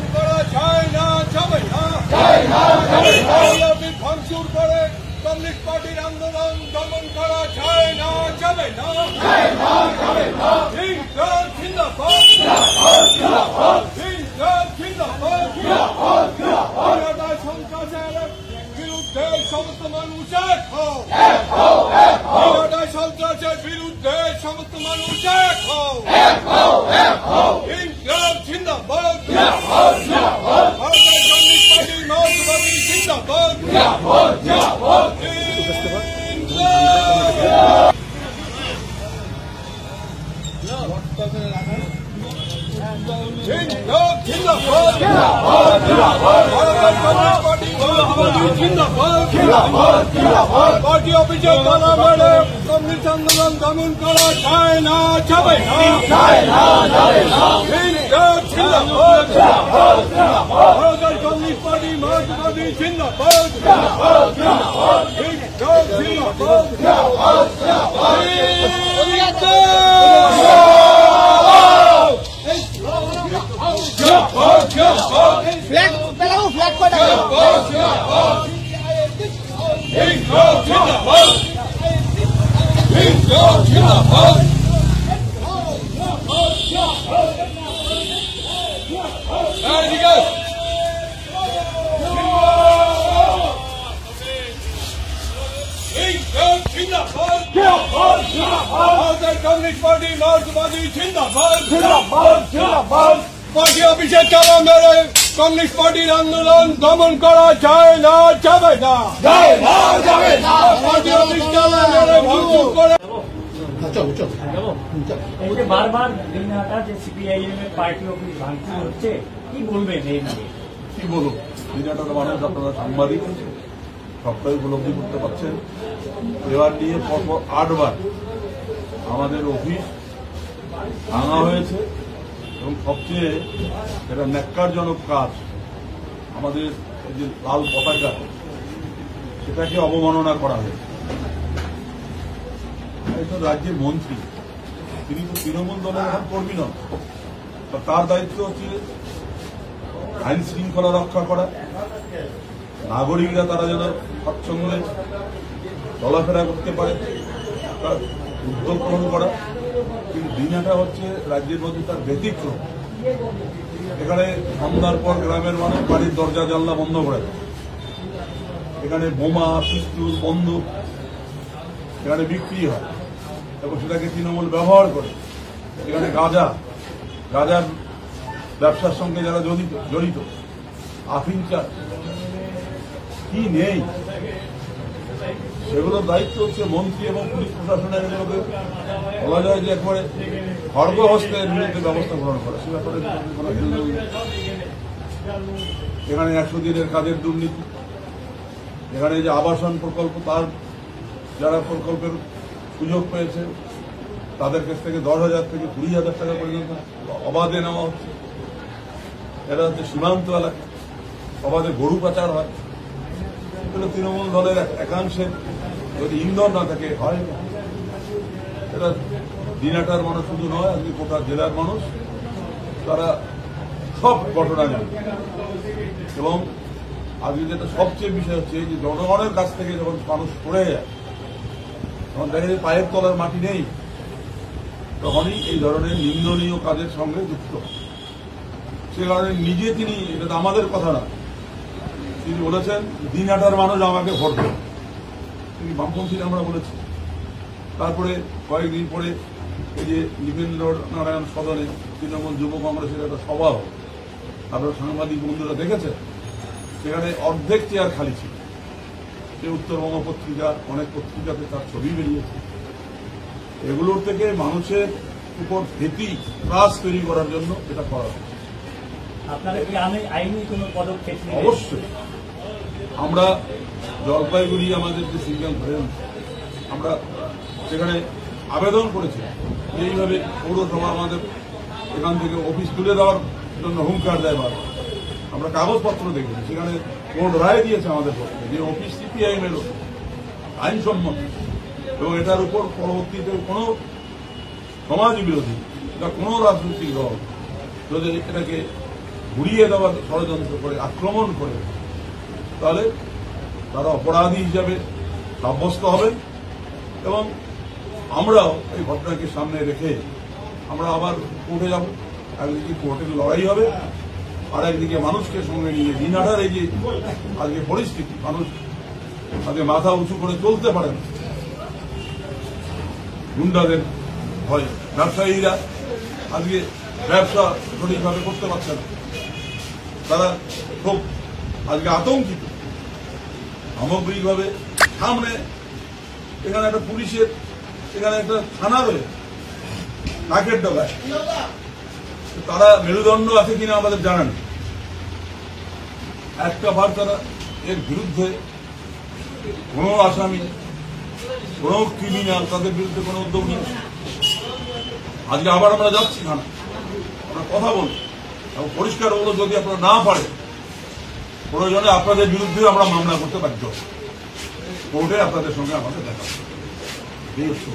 দমন করা যায় না, যাবে না। ভাঙচুর করে কমিউনিস্ট পার্টির আন্দোলন দমন করা যায় না, যাবে না। ইনকলাব জিন্দাবাদ, ইনকলাব জিন্দাবাদ। সন্ত্রাসের বিরুদ্ধে সমস্ত মানুষ এক হও, সন্ত্রাসের বিরুদ্ধে সমস্ত মানুষ এক হও। ইনকলাব জিন্দাবাদ, ভারতের কমিউনিস্ট পার্টির মার্ক্সবাদী জিন্দাবাদ। পার্টি অফিসে তালা মেরে কমিউনিস্ট আন্দোলন দমন করা যায় না, যাবে না। ভারতের কমিউনিস্ট পার্টি মার্ক্সবাদী জিন্দাবাদ। ফ্ল্যাগ করে কমিউনিস্ট পার্টি মার্ক্সবাদী জিন্দাবাদ। পার্টি অফিসে তালা মেরে কমিউনিস্ট পার্টির আন্দোলন দমন করা যায় না, যাবে না। পার্টি অফিস তালা মেরে ভাঙচুর করে এই যে বারবার দিনহাটা যে সিপিআইএম এর পার্টি অফিস ভাঙচুর হচ্ছে, কি বলবেন এই নিয়ে? কি বলুন, দিনহাটার মানুষ আপনারা সাংবাদিক সবটাই উপলব্ধি করতে পারছেন। এবার নিয়ে পরপর 8 বার আমাদের অফিস ভাঙা হয়েছে এবং সবচেয়ে এটা ন্যাক্কারজনক কাজ, আমাদের যে লাল পতাকা সেটাকে অবমাননা করা হয়েছে। রাজ্যের মন্ত্রী, তিনি তো তৃণমূল দলের এখন কর্মী নন, তার দায়িত্ব হচ্ছে আইন শৃঙ্খলা রক্ষা করা, নাগরিকরা তারা যেন স্বচ্ছন্দে চলাফেরা করতে পারে তার উদ্যোগ গ্রহণ করা। কিন্তু দিনহাটা হচ্ছে রাজ্যের মধ্যে তার ব্যতিক্রম। এখানে সন্ধ্যার পর গ্রামের মানুষ বাড়ির দরজা জানলা বন্ধ করে দেয়। এখানে বোমা, পিস্তল, বন্দুক এখানে বিক্রি হয় এবং সেটাকে তৃণমূল ব্যবহার করে। এখানে গাঁজার ব্যবসার সঙ্গে যারা জড়িত, আফিম চাষ কি নেই, সেগুলোর দায়িত্ব হচ্ছে মন্ত্রী এবং পুলিশ প্রশাসনের। এগুলোকে বলা যায় যে একবারে খড়গহস্তের বিরুদ্ধে ব্যবস্থা গ্রহণ করা, সে ব্যাপারে এখানে 100 দিনের কাজের দুর্নীতি, এখানে যে আবাসন প্রকল্প, তার যারা প্রকল্পের সুযোগ পেয়েছে তাদের কাছ থেকে 10,000 থেকে 20,000 টাকা পর্যন্ত অবাধে নেওয়া হচ্ছে। এটা হচ্ছে সীমান্ত এলাকা, অবাধে গরু পাচার হয়। এগুলো তৃণমূল দলের একাংশের যদি ইন্ধন না থাকে হয় না। এটা দিনহাটার মানুষ শুধু নয়, আজকে গোটা জেলার মানুষ তারা সব ঘটনা জানে। এবং আজকে যেটা সবচেয়ে বিষয় হচ্ছে যে জনগণের কাছ থেকে যখন মানুষ পড়ে যায়, তখন দেখা যায় পায়ের তলার মাটি নেই, তখনই এই ধরনের নিন্দনীয় কাজের সঙ্গে যুক্ত। সে কারণে নিজে তিনি, এটা আমাদের কথা না, তিনি বলেছেন দিনহাটার মানুষ আমাকে ভোট দেবে, তিনি বামপন্থী আমরা বলেছি। তারপরে কয়েকদিন পরে এই যে নিবেন্দ্র নারায়ণ সদনে তৃণমূল যুব কংগ্রেসের একটা সভা হল, আপনারা সাংবাদিক বন্ধুরা দেখেছেন, সেখানে অর্ধেক চেয়ার খালি ছিল। সে উত্তরবঙ্গ পত্রিকা, অনেক পত্রিকাতে তার ছবি বেরিয়েছে। এগুলোর থেকে মানুষের উপর ভীতি, ত্রাস তৈরি করার জন্য এটা করা হচ্ছে। আপনারা কি আইনি কোনো পদক্ষেপ? অবশ্যই আমরা জলপাইগুড়ি আমাদের যে সিঙ্গেল ব্রেঞ্চ, আমরা সেখানে আবেদন করেছি এইভাবে পৌরসভা আমাদের এখান থেকে অফিস তুলে দেওয়ার জন্য হুঙ্কার দেয়। আমরা কাগজপত্র দেখেছি, সেখানে কোর্ট রায় দিয়েছে আমাদের পক্ষে যে অফিস সিপিআইএম এর আইনসম্মত, এবং এটার উপর পরবর্তীতে কোনো সমাজ বিরোধী বা কোনো রাজনৈতিক দল যদি এটাকে ঘুরিয়ে দেওয়ার ষড়যন্ত্র করে আক্রমণ করে, তাহলে তারা অপরাধী হিসাবে সাব্যস্ত হবেন এবং আমরাও এই ঘটনাকে সামনে রেখে আমরা আবার কোর্টে যাব। একদিকে কোর্টের লড়াই হবে, আর একদিকে মানুষকে সঙ্গে নিয়ে দিনহাটার এই যে আজকে পরিস্থিতি, মানুষ আজকে মাথা উঁচু করে চলতে পারে না গুন্ডাদের ভয়। ব্যবসায়ীরা আজকে ব্যবসা সঠিকভাবে করতে পারছে না, তারা খুব আজকে আতঙ্কিত। সামগ্রিকভাবে সামনে এখানে একটা পুলিশের, এখানে একটা থানা রয়েছে নাকের ডগায়, তারা মেরুদণ্ড আছে কিনা আমাদের জানা নেই। একটা বার তারা এর বিরুদ্ধে কোন আসামি, কোন ক্রিমিনাল, তাদের বিরুদ্ধে কোন উদ্যোগ নিয়ে আজকে আবার আমরা যাচ্ছি না, আমরা কথা বলি এবং পরিষ্কার হলো যদি আপনারা না পারে প্রয়োজনে আপনাদের বিরুদ্ধে আমরা মামলা করতে বাধ্য কোর্টে আপনাদের সঙ্গে আমাদের দেখা এই হচ্ছে।